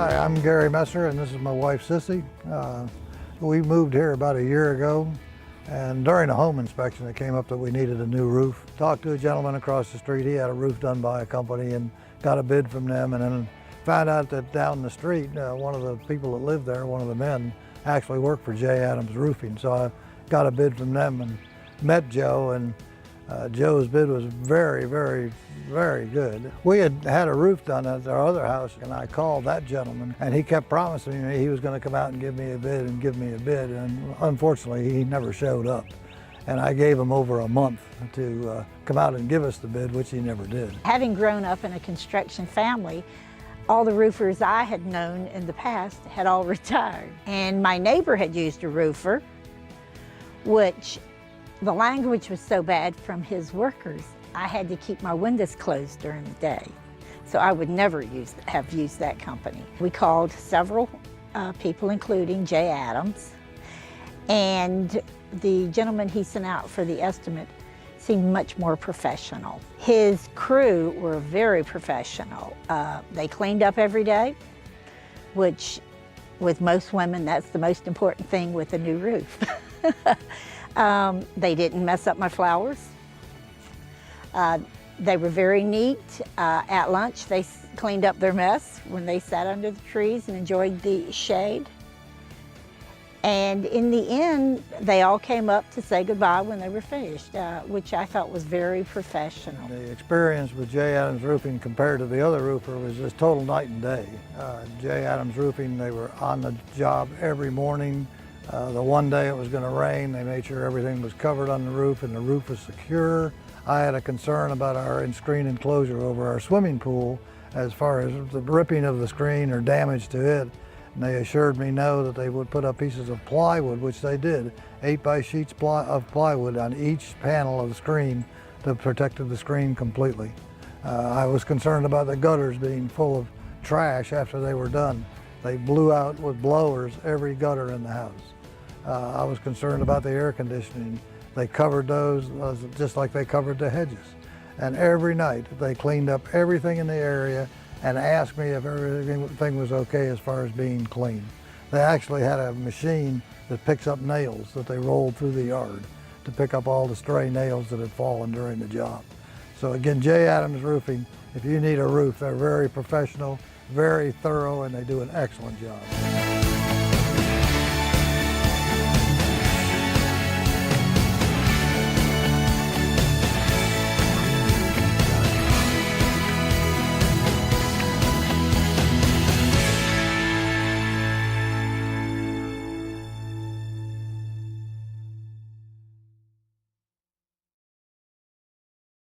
Hi, I'm Gary Messer, and this is my wife, Sissy. We moved here about a year ago, and during a home inspection, it came up that we needed a new roof. Talked to a gentleman across the street. He had a roof done by a company and got a bid from them, and then found out that down the street, one of the people that lived there, one of the men, actually worked for J. Adams Roofing. So I got a bid from them and met Joe, and Joe's bid was very, very, very good. We had had a roof done at our other house, and I called that gentleman, and he kept promising me he was going to come out and give me a bid and give me a bid, and unfortunately he never showed up. And I gave him over a month to come out and give us the bid, which he never did. Having grown up in a construction family, all the roofers I had known in the past had all retired. And my neighbor had used a roofer, which the language was so bad from his workers, I had to keep my windows closed during the day. So I would never have used that company. We called several people, including J. Adams, and the gentleman he sent out for the estimate seemed much more professional. His crew were very professional. They cleaned up every day, which with most women, that's the most important thing with a new roof. They didn't mess up my flowers. They were very neat. At lunch, they cleaned up their mess when they sat under the trees and enjoyed the shade. And in the end, they all came up to say goodbye when they were finished, which I thought was very professional. The experience with J. Adams Roofing compared to the other roofer was just total night and day. J. Adams Roofing, they were on the job every morning. The one day it was going to rain, they made sure everything was covered on the roof and the roof was secure. I had a concern about our screen enclosure over our swimming pool as far as the ripping of the screen or damage to it. And they assured me no, that they would put up pieces of plywood, which they did, 8x sheets of plywood on each panel of the screen that protected the screen completely. I was concerned about the gutters being full of trash after they were done. They blew out with blowers every gutter in the house. I was concerned about the air conditioning. They covered those just like they covered the hedges. And every night they cleaned up everything in the area and asked me if everything was okay as far as being clean. They actually had a machine that picks up nails that they rolled through the yard to pick up all the stray nails that had fallen during the job. So again, J. Adams Roofing, if you need a roof, they're very professional, very thorough, and they do an excellent job.